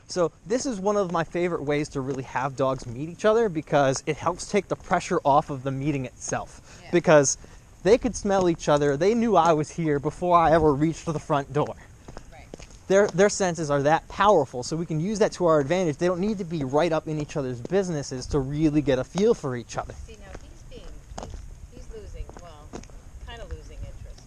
So this is one of my favorite ways to really have dogs meet each other, because it helps take the pressure off of the meeting itself. Yeah. Because they could smell each other. They knew I was here before I ever reached the front door. Right. Their senses are that powerful, so we can use that to our advantage. They don't need to be right up in each other's businesses to really get a feel for each other. See, now he's losing, well, kind of losing interest.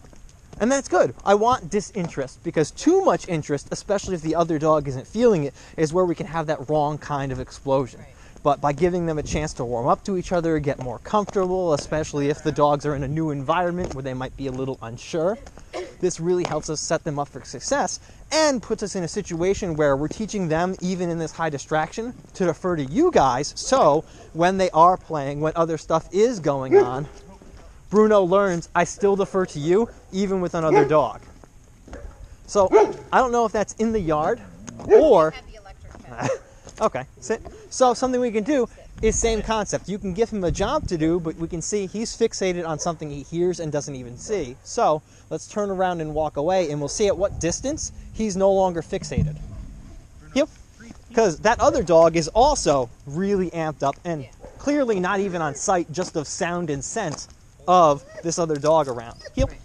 And that's good. I want disinterest, because too much interest, especially if the other dog isn't feeling it, is where we can have that wrong kind of explosion. Right. But by giving them a chance to warm up to each other, get more comfortable, especially if the dogs are in a new environment where they might be a little unsure, this really helps us set them up for success and puts us in a situation where we're teaching them, even in this high distraction, to defer to you guys. So when they are playing, when other stuff is going on, Bruno learns I still defer to you, even with another dog. So I don't know if that's in the yard or... Had the electric pen. Okay, sit. So something we can do is same concept. You can give him a job to do, but we can see he's fixated on something he hears and doesn't even see. So let's turn around and walk away, and we'll see at what distance he's no longer fixated. Yep. Because that other dog is also really amped up and clearly not even on sight, just of sound and sense of this other dog around. Yep. Right.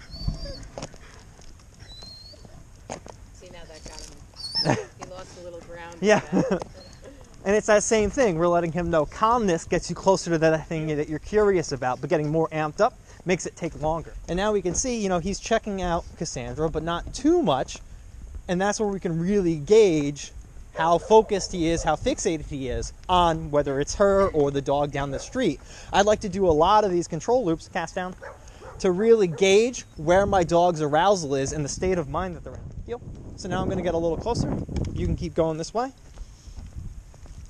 See, now that got him. He lost a little ground. Yeah. And it's that same thing. We're letting him know calmness gets you closer to that thing that you're curious about, but getting more amped up makes it take longer. And now we can see, he's checking out Cassandra, but not too much. And that's where we can really gauge how focused he is, how fixated he is on whether it's her or the dog down the street. I'd like to do a lot of these control loops, cast down, to really gauge where my dog's arousal is and the state of mind that they're in. Yep. So now I'm going to get a little closer. You can keep going this way.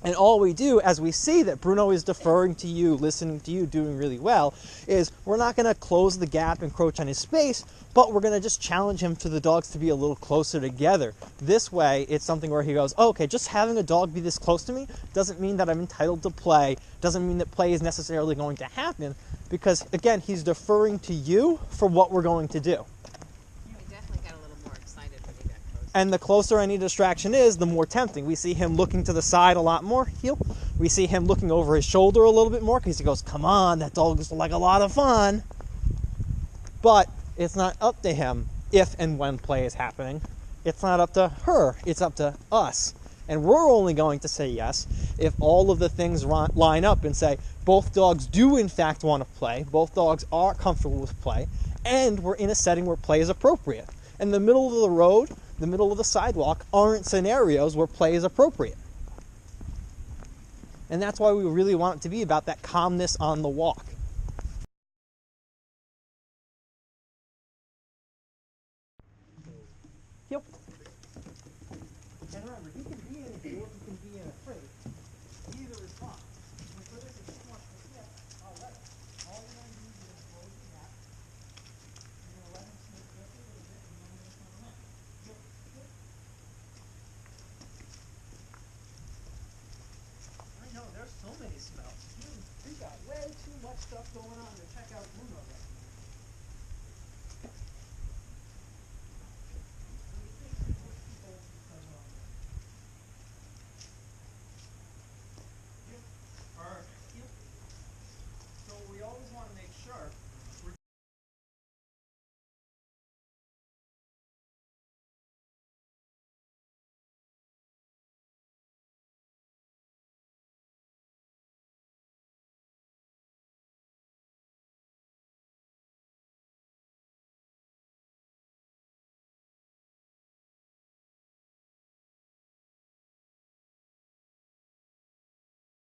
And all we do, as we see that Bruno is deferring to you, listening to you, doing really well, is we're not going to close the gap, encroach on his space, but we're going to just challenge him to the dogs to be a little closer together. This way, it's something where he goes, oh, okay, just having a dog be this close to me doesn't mean that I'm entitled to play, doesn't mean that play is necessarily going to happen, because, again, he's deferring to you for what we're going to do. He definitely got a little more excited when he got closer. And the closer any distraction is, the more tempting. We see him looking to the side a lot more. We see him looking over his shoulder a little bit more, because he goes, come on, that dog is like a lot of fun. But it's not up to him if and when play is happening. It's not up to her. It's up to us. And we're only going to say yes if all of the things line up and say both dogs do in fact want to play, both dogs are comfortable with play, and we're in a setting where play is appropriate. And the middle of the road, the middle of the sidewalk aren't scenarios where play is appropriate. And that's why we really want it to be about that calmness on the walk. Yep. And remember, he can be in a field, he can be in a crate. Either is fine. And for this, if he wants to sit, I'll let him. All you're going to do is close the gap. You're going to let him sit just a little bit, and then we're going to come around. Yep. Yep. I know, there's so many smells. We got way too much stuff going on.